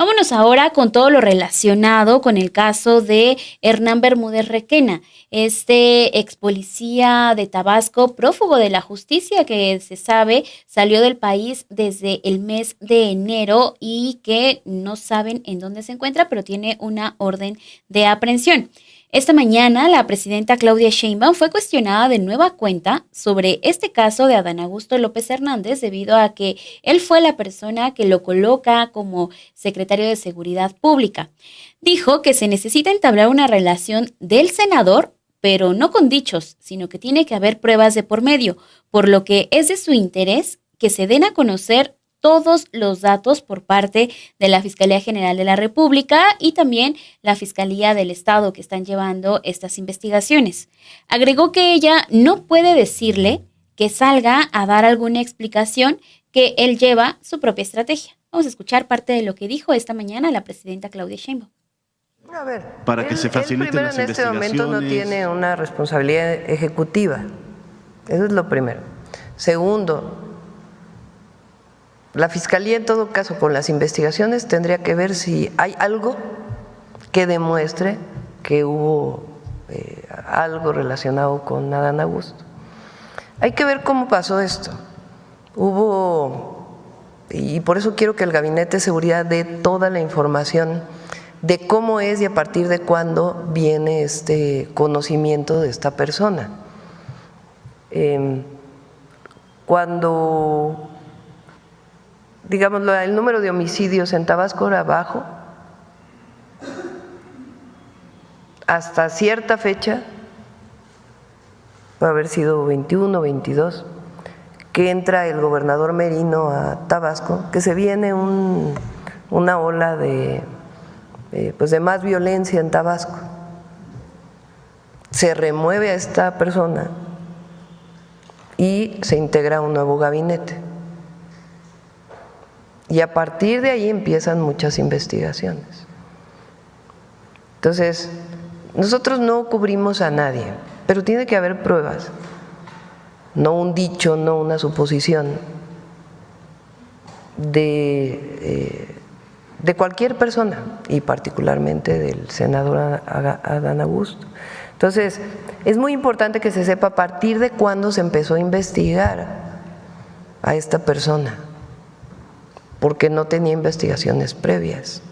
Vámonos ahora con todo lo relacionado con el caso de Hernán Bermúdez Requena, este ex policía de Tabasco, prófugo de la justicia que se sabe salió del país desde el mes de enero y que no saben en dónde se encuentra, pero tiene una orden de aprehensión. Esta mañana, la presidenta Claudia Sheinbaum fue cuestionada de nueva cuenta sobre este caso de Adán Augusto López Hernández debido a que él fue la persona que lo coloca como secretario de Seguridad Pública. Dijo que se necesita entablar una relación del senador, pero no con dichos, sino que tiene que haber pruebas de por medio, por lo que es de su interés que se den a conocer todos los datos por parte de la Fiscalía General de la República y también la Fiscalía del Estado que están llevando estas investigaciones. Agregó que ella no puede decirle que salga a dar alguna explicación, que él lleva su propia estrategia. Vamos a escuchar parte de lo que dijo esta mañana la presidenta Claudia Sheinbaum. A ver, para que se faciliten las investigaciones. En este momento no tiene una responsabilidad ejecutiva. Eso es lo primero. Segundo, la Fiscalía, en todo caso, con las investigaciones tendría que ver si hay algo que demuestre que hubo algo relacionado con Adán Augusto. Hay que ver cómo pasó esto. Y por eso quiero que el Gabinete de Seguridad dé toda la información de cómo es y a partir de cuándo viene este conocimiento de esta persona. Cuando, digamos, el número de homicidios en Tabasco era bajo, hasta cierta fecha, puede haber sido 21, 22, que entra el gobernador Merino a Tabasco, que se viene una ola de más violencia en Tabasco. Se remueve a esta persona y se integra un nuevo gabinete. Y a partir de ahí empiezan muchas investigaciones. Entonces, nosotros no cubrimos a nadie, pero tiene que haber pruebas, no un dicho, no una suposición de cualquier persona y particularmente del senador Adán Augusto. Entonces, es muy importante que se sepa a partir de cuándo se empezó a investigar a esta persona, porque no tenía investigaciones previas.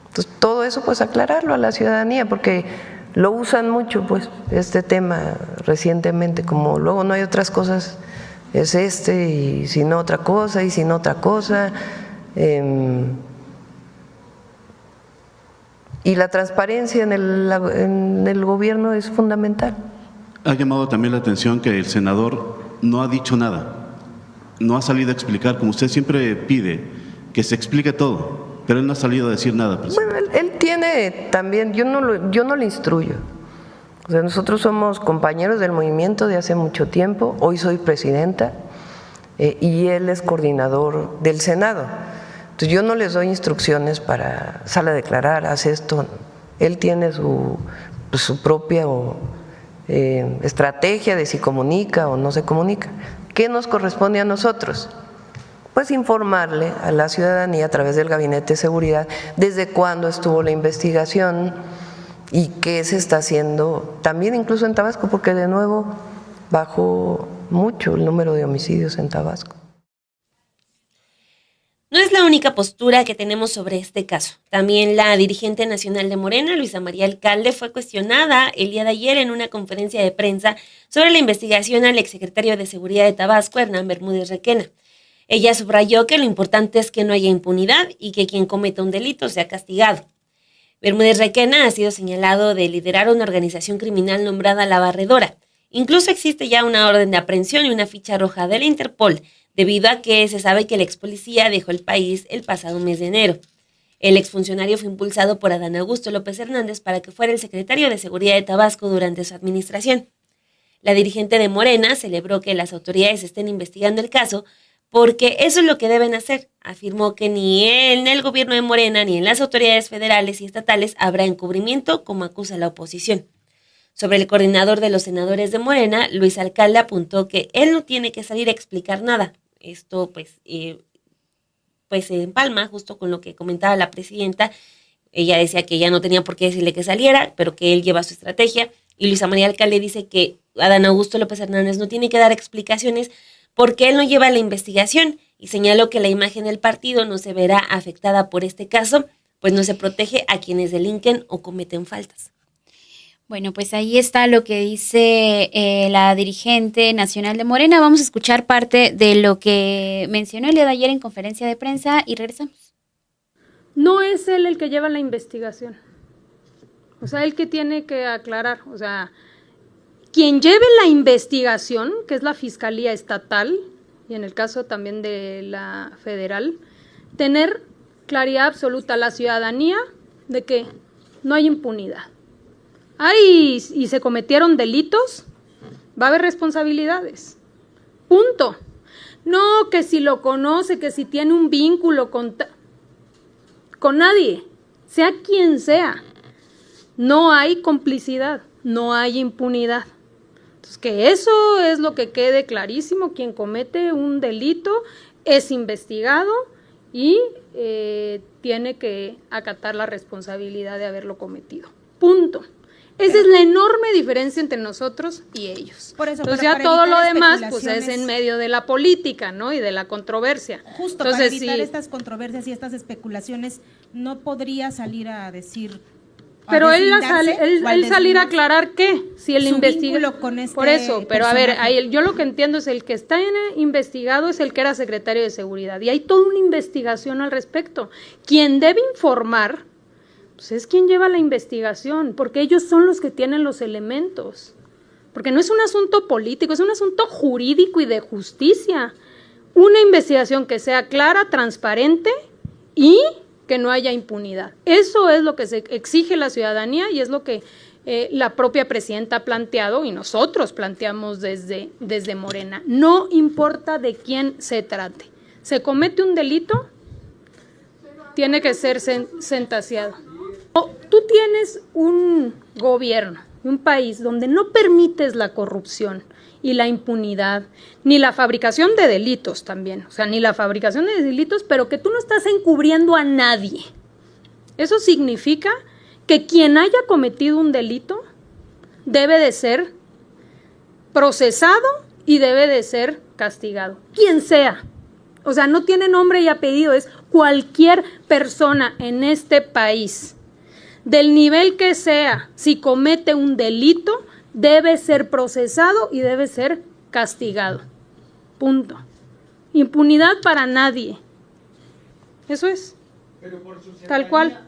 Entonces, todo eso pues aclararlo a la ciudadanía, porque lo usan mucho pues este tema recientemente, como luego no hay otras cosas, es y si no otra cosa, y si no otra cosa. Y la transparencia en el gobierno es fundamental. Ha llamado también la atención que el senador no ha dicho nada, no ha salido a explicar, como usted siempre pide, que se explique todo, pero él no ha salido a decir nada. Bueno, él tiene también, yo no le instruyo. O sea, nosotros somos compañeros del movimiento de hace mucho tiempo, hoy soy presidenta y él es coordinador del Senado. Entonces yo no les doy instrucciones para sal a declarar, haz esto. Él tiene su propia estrategia de si comunica o no se comunica. ¿Qué nos corresponde a nosotros? Pues informarle a la ciudadanía a través del Gabinete de Seguridad desde cuándo estuvo la investigación y qué se está haciendo, también incluso en Tabasco, porque de nuevo bajó mucho el número de homicidios en Tabasco. No es la única postura que tenemos sobre este caso. También la dirigente nacional de Morena, Luisa María Alcalde, fue cuestionada el día de ayer en una conferencia de prensa sobre la investigación al exsecretario de Seguridad de Tabasco, Hernán Bermúdez Requena. Ella subrayó que lo importante es que no haya impunidad y que quien cometa un delito sea castigado. Bermúdez Requena ha sido señalado de liderar una organización criminal nombrada La Barredora. Incluso existe ya una orden de aprehensión y una ficha roja de la Interpol, debido a que se sabe que el ex policía dejó el país el pasado mes de enero. El exfuncionario fue impulsado por Adán Augusto López Hernández para que fuera el secretario de Seguridad de Tabasco durante su administración. La dirigente de Morena celebró que las autoridades estén investigando el caso porque eso es lo que deben hacer. Afirmó que ni en el gobierno de Morena ni en las autoridades federales y estatales habrá encubrimiento, como acusa la oposición. Sobre el coordinador de los senadores de Morena, Luis Alcalde, apuntó que él no tiene que salir a explicar nada. Esto, pues, pues se empalma justo con lo que comentaba la presidenta. Ella decía que ya no tenía por qué decirle que saliera, pero que él lleva su estrategia. Y Luisa María Alcalde dice que Adán Augusto López Hernández no tiene que dar explicaciones porque él no lleva la investigación, y señaló que la imagen del partido no se verá afectada por este caso, pues no se protege a quienes delinquen o cometen faltas. Bueno, pues ahí está lo que dice la dirigente nacional de Morena. Vamos a escuchar parte de lo que mencionó el día de ayer en conferencia de prensa y regresamos. No es él el que lleva la investigación. O sea, él que tiene que aclarar. O sea, quien lleve la investigación, que es la Fiscalía Estatal, y en el caso también de la Federal, tener claridad absoluta a la ciudadanía de que no hay impunidad. Y se cometieron delitos, va a haber responsabilidades. Punto. No que si lo conoce, que si tiene un vínculo con nadie, sea quien sea. No hay complicidad, no hay impunidad. Entonces, que eso es lo que quede clarísimo. Quien comete un delito es investigado y tiene que acatar la responsabilidad de haberlo cometido. Punto. Esa es la enorme diferencia entre nosotros y ellos. Por eso, entonces ya todo lo demás pues es en medio de la política, ¿no? Y de la controversia. Justo entonces, para evitar estas controversias y estas especulaciones, no podría salir a decir. Pero él salir a aclarar qué, si él investiga. Por eso, pero a ver, yo lo que entiendo es el que está investigado es el que era secretario de Seguridad y hay toda una investigación al respecto. Quien debe informar pues es quien lleva la investigación, porque ellos son los que tienen los elementos. Porque no es un asunto político, es un asunto jurídico y de justicia. Una investigación que sea clara, transparente y que no haya impunidad. Eso es lo que se exige la ciudadanía y es lo que la propia presidenta ha planteado y nosotros planteamos desde Morena. No importa de quién se trate. Se comete un delito, tiene que ser sentenciado. Tú tienes un gobierno, un país donde no permites la corrupción y la impunidad, ni la fabricación de delitos también, o sea, ni la fabricación de delitos, pero que tú no estás encubriendo a nadie. Eso significa que quien haya cometido un delito debe de ser procesado y debe de ser castigado, quien sea. O sea, no tiene nombre y apellido, es cualquier persona en este país. Del nivel que sea, si comete un delito, debe ser procesado y debe ser castigado. Punto. Impunidad para nadie. Eso es. Tal cual.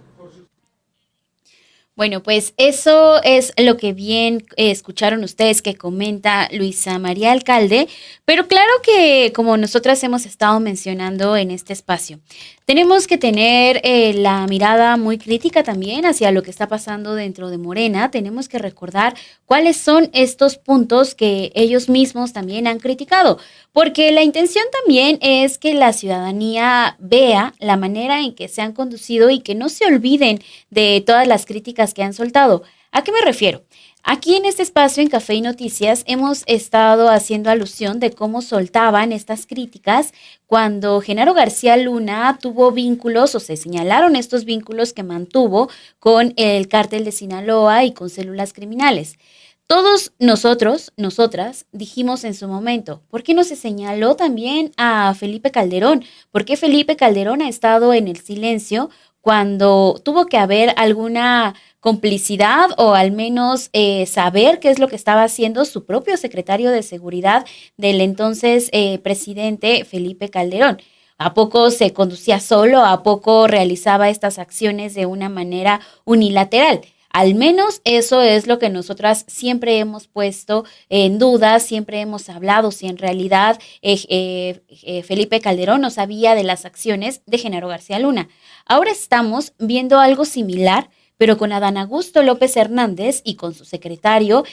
Bueno, pues eso es lo que bien escucharon ustedes que comenta Luisa María Alcalde, pero claro que como nosotras hemos estado mencionando en este espacio, tenemos que tener la mirada muy crítica también hacia lo que está pasando dentro de Morena. Tenemos que recordar cuáles son estos puntos que ellos mismos también han criticado, porque la intención también es que la ciudadanía vea la manera en que se han conducido y que no se olviden de todas las críticas que han soltado. ¿A qué me refiero? Aquí en este espacio en Café y Noticias hemos estado haciendo alusión de cómo soltaban estas críticas cuando Genaro García Luna tuvo vínculos o se señalaron estos vínculos que mantuvo con el cártel de Sinaloa y con células criminales. Todos nosotras dijimos en su momento, ¿por qué no se señaló también a Felipe Calderón? ¿Por qué Felipe Calderón ha estado en el silencio cuando tuvo que haber alguna complicidad o al menos saber qué es lo que estaba haciendo su propio secretario de Seguridad del entonces presidente Felipe Calderón? ¿A poco se conducía solo? ¿A poco realizaba estas acciones de una manera unilateral? Al menos eso es lo que nosotras siempre hemos puesto en duda, siempre hemos hablado si en realidad Felipe Calderón no sabía de las acciones de Genaro García Luna. Ahora estamos viendo algo similar, pero con Adán Augusto López Hernández y con su secretario,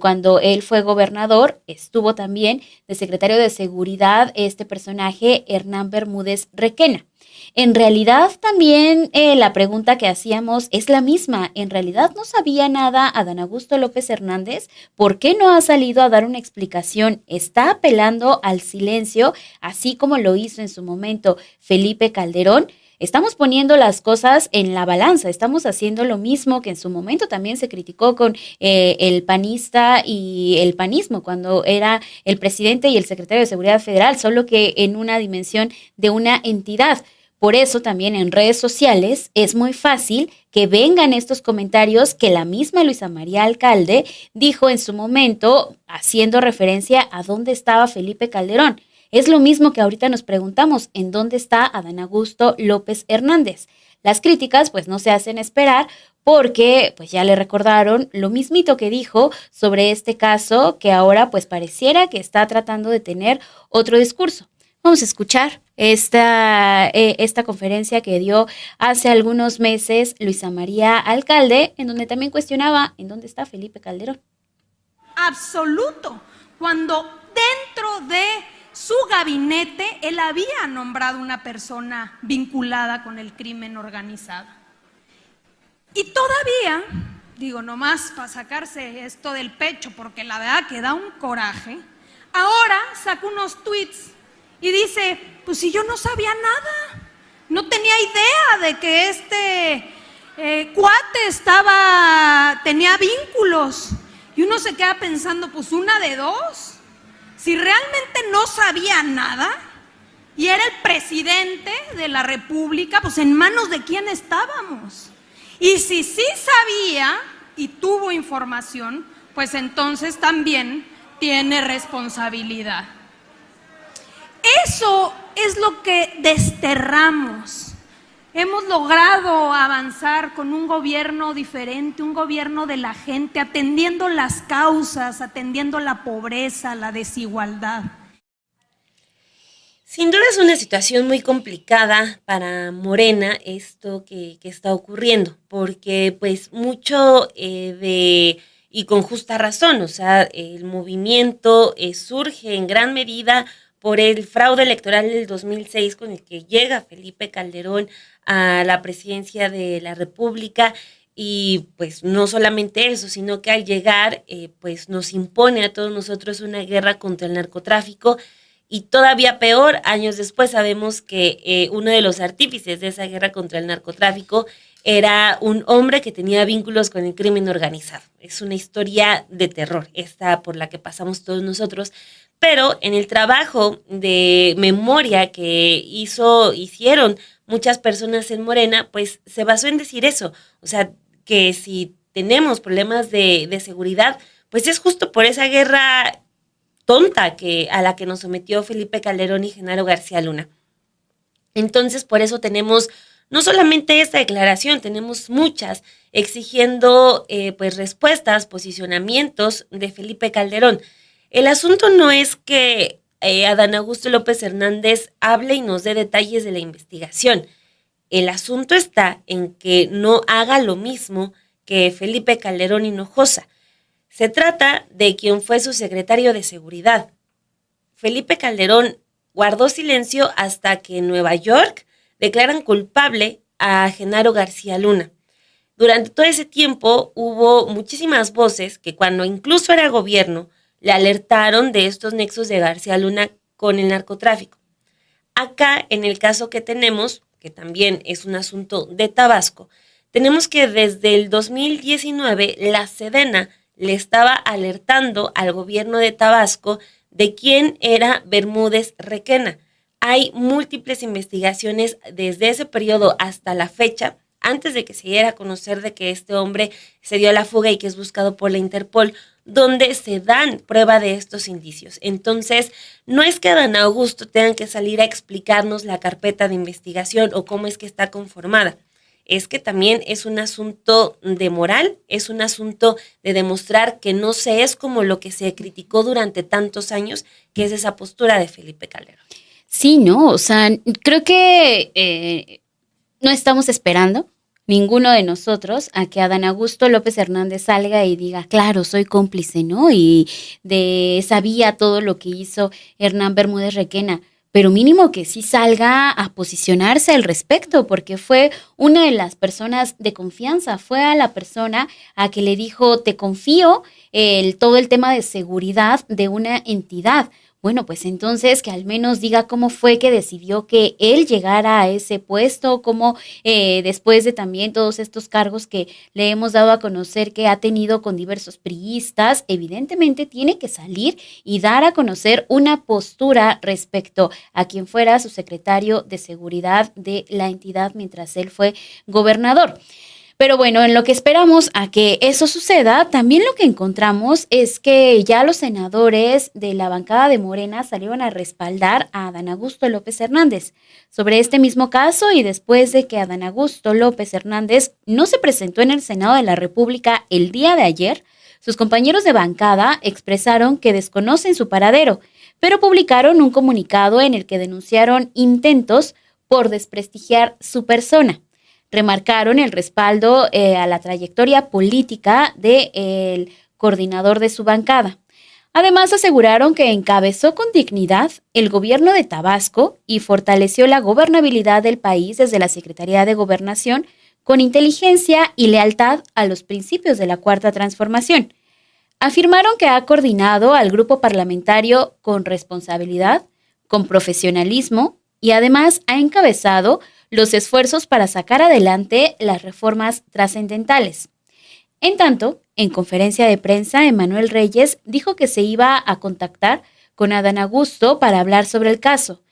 cuando él fue gobernador, estuvo también de secretario de Seguridad este personaje, Hernán Bermúdez Requena. En realidad también la pregunta que hacíamos es la misma. ¿En realidad no sabía nada Adán Augusto López Hernández? ¿Por qué no ha salido a dar una explicación? ¿Está apelando al silencio, así como lo hizo en su momento Felipe Calderón? Estamos poniendo las cosas en la balanza, estamos haciendo lo mismo que en su momento también se criticó con el panista y el panismo, cuando era el presidente y el secretario de Seguridad Federal, solo que en una dimensión de una entidad. Por eso también en redes sociales es muy fácil que vengan estos comentarios que la misma Luisa María Alcalde dijo en su momento, haciendo referencia a dónde estaba Felipe Calderón. Es lo mismo que ahorita nos preguntamos, ¿en dónde está Adán Augusto López Hernández? Las críticas pues no se hacen esperar porque pues ya le recordaron lo mismito que dijo sobre este caso, que ahora pues pareciera que está tratando de tener otro discurso. Vamos a escuchar esta conferencia que dio hace algunos meses Luisa María Alcalde, en donde también cuestionaba en dónde está Felipe Calderón. Absoluto, cuando dentro de su gabinete él había nombrado una persona vinculada con el crimen organizado. Y todavía, digo, nomás para sacarse esto del pecho, porque la verdad que da un coraje, ahora saca unos tweets y dice, pues si yo no sabía nada, no tenía idea de que este cuate tenía vínculos. Y uno se queda pensando, pues una de dos. Si realmente no sabía nada y era el presidente de la República, pues en manos de quién estábamos. Y si sí sabía y tuvo información, pues entonces también tiene responsabilidad. Eso es lo que desterramos. Hemos logrado avanzar con un gobierno diferente, un gobierno de la gente, atendiendo las causas, atendiendo la pobreza, la desigualdad. Sin duda es una situación muy complicada para Morena esto que está ocurriendo, porque pues mucho y con justa razón, o sea, el movimiento surge en gran medida por el fraude electoral del 2006 con el que llega Felipe Calderón a la presidencia de la República y pues no solamente eso, sino que al llegar pues nos impone a todos nosotros una guerra contra el narcotráfico y todavía peor, años después sabemos que uno de los artífices de esa guerra contra el narcotráfico era un hombre que tenía vínculos con el crimen organizado. Es una historia de terror, esta por la que pasamos todos nosotros. Pero en el trabajo de memoria que hicieron muchas personas en Morena, pues se basó en decir eso. O sea, que si tenemos problemas de seguridad, pues es justo por esa guerra tonta a la que nos sometió Felipe Calderón y Genaro García Luna. Entonces, por eso tenemos no solamente esta declaración, tenemos muchas exigiendo pues respuestas, posicionamientos de Felipe Calderón. El asunto no es que Adán Augusto López Hernández hable y nos dé detalles de la investigación. El asunto está en que no haga lo mismo que Felipe Calderón Hinojosa. Se trata de quien fue su secretario de Seguridad. Felipe Calderón guardó silencio hasta que en Nueva York declaran culpable a Genaro García Luna. Durante todo ese tiempo hubo muchísimas voces que cuando incluso era gobierno le alertaron de estos nexos de García Luna con el narcotráfico. Acá, en el caso que tenemos, que también es un asunto de Tabasco, tenemos que desde el 2019 la Sedena le estaba alertando al gobierno de Tabasco de quién era Bermúdez Requena. Hay múltiples investigaciones desde ese periodo hasta la fecha, antes de que se diera a conocer de que este hombre se dio a la fuga y que es buscado por la Interpol, donde se dan prueba de estos indicios. Entonces, no es que Adán Augusto tenga que salir a explicarnos la carpeta de investigación o cómo es que está conformada. Es que también es un asunto de moral, es un asunto de demostrar que no se es como lo que se criticó durante tantos años, que es esa postura de Felipe Calderón. Sí, no, o sea, creo que no estamos esperando ninguno de nosotros a que Adán Augusto López Hernández salga y diga, claro, soy cómplice, ¿no? Y sabía todo lo que hizo Hernán Bermúdez Requena. pero mínimo que sí salga a posicionarse al respecto, porque fue una de las personas de confianza, fue a la persona a que le dijo, te confío todo el tema de seguridad de una entidad. Bueno, pues entonces que al menos diga cómo fue que decidió que él llegara a ese puesto, cómo después de también todos estos cargos que le hemos dado a conocer que ha tenido con diversos priistas, evidentemente tiene que salir y dar a conocer una postura respecto a quien fuera su secretario de seguridad de la entidad mientras él fue gobernador. Pero bueno, en lo que esperamos a que eso suceda, también lo que encontramos es que ya los senadores de la bancada de Morena salieron a respaldar a Adán Augusto López Hernández sobre este mismo caso y después de que Adán Augusto López Hernández no se presentó en el Senado de la República el día de ayer, sus compañeros de bancada expresaron que desconocen su paradero, pero publicaron un comunicado en el que denunciaron intentos por desprestigiar su persona. Remarcaron el respaldo a la trayectoria política del coordinador de su bancada. Además, aseguraron que encabezó con dignidad el gobierno de Tabasco y fortaleció la gobernabilidad del país desde la Secretaría de Gobernación con inteligencia y lealtad a los principios de la Cuarta Transformación. Afirmaron que ha coordinado al grupo parlamentario con responsabilidad, con profesionalismo y además ha encabezado los esfuerzos para sacar adelante las reformas trascendentales. En tanto, en conferencia de prensa, Emanuel Reyes dijo que se iba a contactar con Adán Augusto para hablar sobre el caso.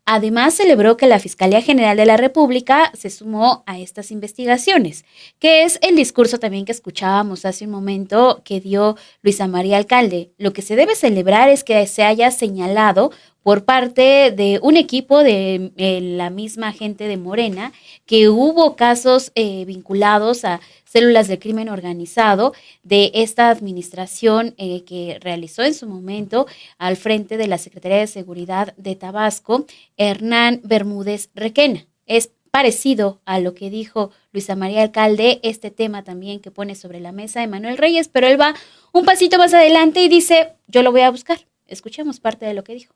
Además, celebró que la Fiscalía General de la República se sumó a estas investigaciones, que es el discurso también que escuchábamos hace un momento que dio Luisa María Alcalde. Lo que se debe celebrar es que se haya señalado por parte de un equipo de la misma gente de Morena que hubo casos vinculados a células de crimen organizado de esta administración que realizó en su momento al frente de la Secretaría de Seguridad de Tabasco, Hernán Bermúdez Requena. Es parecido a lo que dijo Luisa María Alcalde, este tema también que pone sobre la mesa Emanuel Reyes, pero él va un pasito más adelante y dice, yo lo voy a buscar. Escuchemos parte de lo que dijo.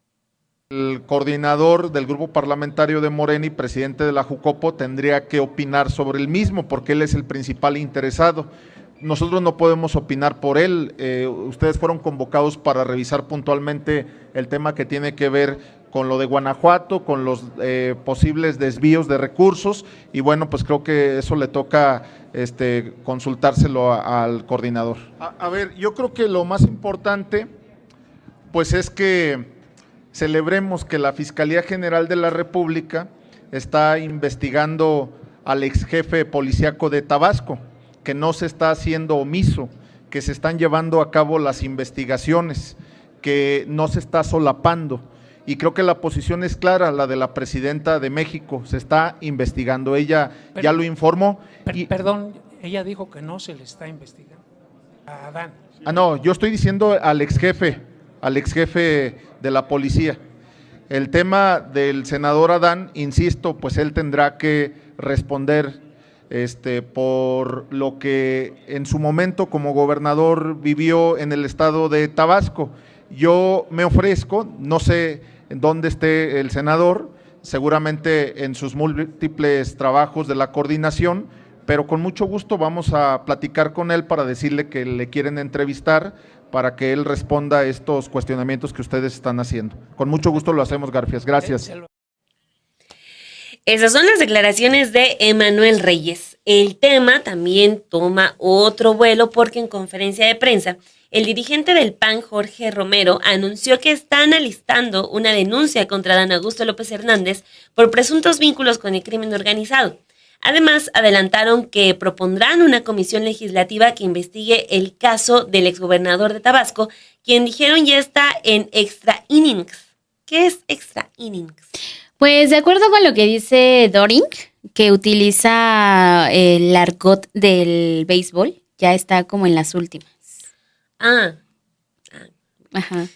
El coordinador del grupo parlamentario de Morena y presidente de la Jucopo tendría que opinar sobre el mismo porque él es el principal interesado. Nosotros no podemos opinar por él. Ustedes fueron convocados para revisar puntualmente el tema que tiene que ver con lo de Guanajuato, con los posibles desvíos de recursos y bueno, pues creo que eso le toca consultárselo al coordinador. A ver, yo creo que lo más importante pues es que celebremos que la Fiscalía General de la República está investigando al ex jefe policíaco de Tabasco, que no se está haciendo omiso, que se están llevando a cabo las investigaciones, que no se está solapando. Y creo que la posición es clara, la de la presidenta de México, se está investigando, ella ya lo informó. Perdón, ella dijo que no se le está investigando a Adán. No, yo estoy diciendo al ex jefe de la policía. El tema del senador Adán, insisto, pues él tendrá que responder por lo que en su momento como gobernador vivió en el estado de Tabasco. Yo me ofrezco, no sé en dónde esté el senador, seguramente en sus múltiples trabajos de la coordinación, pero con mucho gusto vamos a platicar con él para decirle que le quieren entrevistar para que él responda a estos cuestionamientos que ustedes están haciendo. Con mucho gusto lo hacemos, Garfias. Gracias. Esas son las declaraciones de Emanuel Reyes. El tema también toma otro vuelo porque en conferencia de prensa, el dirigente del PAN, Jorge Romero, anunció que están alistando una denuncia contra Adán Augusto López Hernández por presuntos vínculos con el crimen organizado. Además, adelantaron que propondrán una comisión legislativa que investigue el caso del exgobernador de Tabasco, quien dijeron ya está en extra innings. ¿Qué es extra innings? Pues de acuerdo con lo que dice Doring, que utiliza el argot del béisbol, ya está como en las últimas. Ajá,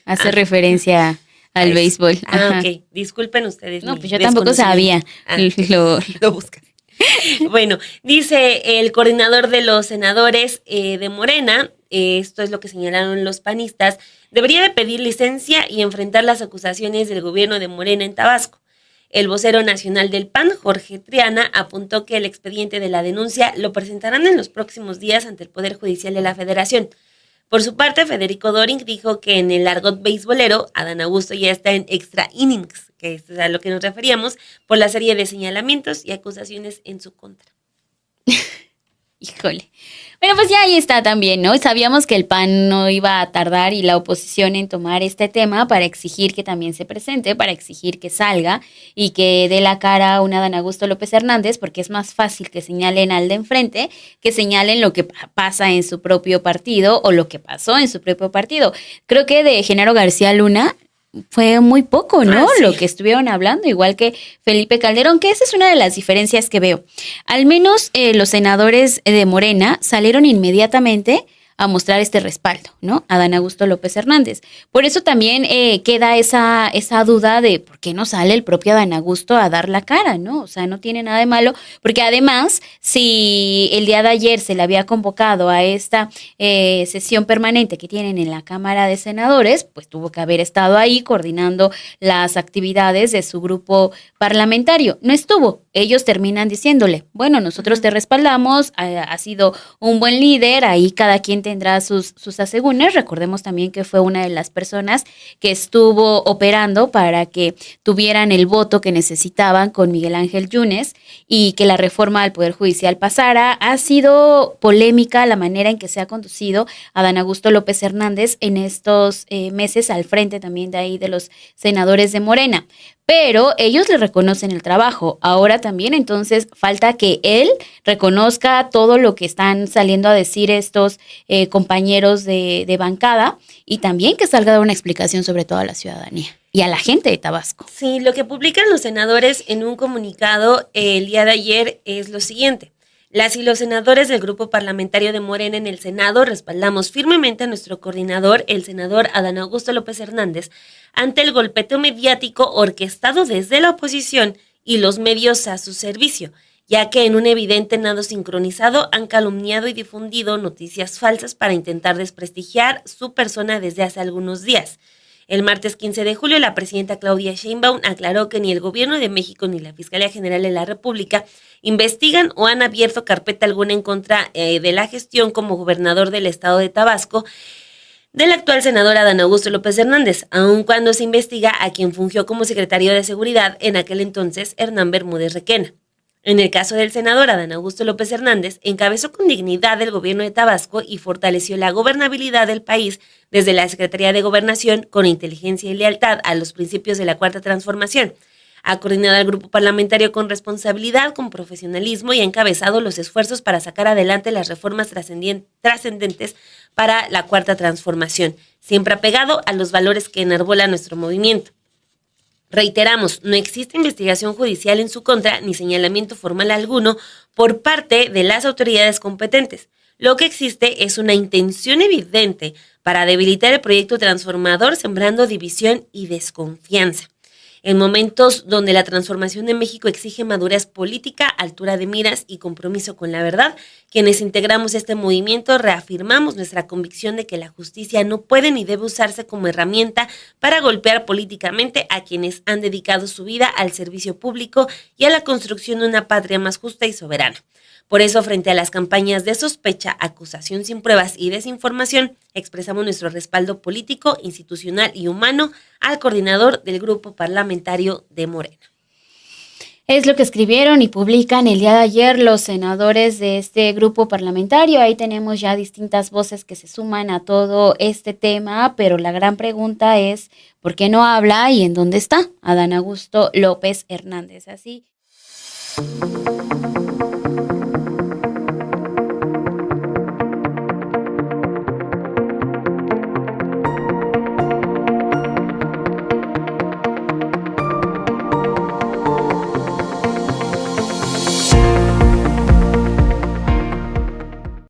hace referencia al béisbol. Ajá. Ok, disculpen ustedes. No, pues yo tampoco sabía. Lo buscan. Bueno, dice el coordinador de los senadores de Morena, esto es lo que señalaron los panistas, debería de pedir licencia y enfrentar las acusaciones del gobierno de Morena en Tabasco. El vocero nacional del PAN, Jorge Triana, apuntó que el expediente de la denuncia lo presentarán en los próximos días ante el Poder Judicial de la Federación. Por su parte, Federico Doring dijo que en el argot beisbolero, Adán Augusto ya está en extra innings, que es a lo que nos referíamos, por la serie de señalamientos y acusaciones en su contra. Híjole. Bueno, pues ya ahí está también, ¿no? Sabíamos que el PAN no iba a tardar y la oposición en tomar este tema para exigir que también se presente, para exigir que salga y que dé la cara a un Adán Augusto López Hernández, porque es más fácil que señalen al de enfrente que señalen lo que pasa en su propio partido o lo que pasó en su propio partido. Creo que de Genaro García Luna fue muy poco, ¿no? Sí. Lo que estuvieron hablando, igual que Felipe Calderón, que esa es una de las diferencias que veo. Al menos los senadores de Morena salieron inmediatamente a mostrar este respaldo, ¿no? Adán Augusto López Hernández. Por eso también queda esa duda de por qué no sale el propio Adán Augusto a dar la cara, ¿no? O sea, no tiene nada de malo, porque además, si el día de ayer se le había convocado a esta sesión permanente que tienen en la Cámara de Senadores, pues tuvo que haber estado ahí coordinando las actividades de su grupo parlamentario. No estuvo. Ellos terminan diciéndole, bueno, nosotros te respaldamos, has sido un buen líder, ahí cada quien tendrá sus asegúnes. Recordemos también que fue una de las personas que estuvo operando para que tuvieran el voto que necesitaban con Miguel Ángel Yunes y que la reforma al Poder Judicial pasara. Ha sido polémica la manera en que se ha conducido Adán Augusto López Hernández en estos meses al frente también de ahí de los senadores de Morena. Pero ellos le reconocen el trabajo. Ahora también entonces falta que él reconozca todo lo que están saliendo a decir estos compañeros de bancada y también que salga a dar una explicación sobre todo a la ciudadanía y a la gente de Tabasco. Sí, lo que publican los senadores en un comunicado el día de ayer es lo siguiente. Las y los senadores del Grupo Parlamentario de Morena en el Senado respaldamos firmemente a nuestro coordinador, el senador Adán Augusto López Hernández, ante el golpeteo mediático orquestado desde la oposición y los medios a su servicio, ya que en un evidente nado sincronizado han calumniado y difundido noticias falsas para intentar desprestigiar su persona desde hace algunos días. El martes 15 de julio, la presidenta Claudia Sheinbaum aclaró que ni el Gobierno de México ni la Fiscalía General de la República investigan o han abierto carpeta alguna en contra de la gestión como gobernador del estado de Tabasco del actual senador Adán Augusto López Hernández, aun cuando se investiga a quien fungió como secretario de Seguridad en aquel entonces, Hernán Bermúdez Requena. En el caso del senador Adán Augusto López Hernández, encabezó con dignidad el gobierno de Tabasco y fortaleció la gobernabilidad del país desde la Secretaría de Gobernación con inteligencia y lealtad a los principios de la Cuarta Transformación. Ha coordinado al grupo parlamentario con responsabilidad, con profesionalismo y ha encabezado los esfuerzos para sacar adelante las reformas trascendentes para la Cuarta Transformación, siempre apegado a los valores que enarbola nuestro movimiento. Reiteramos, no existe investigación judicial en su contra ni señalamiento formal alguno por parte de las autoridades competentes. Lo que existe es una intención evidente para debilitar el proyecto transformador, sembrando división y desconfianza. En momentos donde la transformación de México exige madurez política, altura de miras y compromiso con la verdad, quienes integramos este movimiento reafirmamos nuestra convicción de que la justicia no puede ni debe usarse como herramienta para golpear políticamente a quienes han dedicado su vida al servicio público y a la construcción de una patria más justa y soberana. Por eso, frente a las campañas de sospecha, acusación sin pruebas y desinformación, expresamos nuestro respaldo político, institucional y humano al coordinador del Grupo Parlamentario de Morena. Es lo que escribieron y publican el día de ayer los senadores de este grupo parlamentario. Ahí tenemos ya distintas voces que se suman a todo este tema, pero la gran pregunta es, ¿por qué no habla y en dónde está Adán Augusto López Hernández? Así.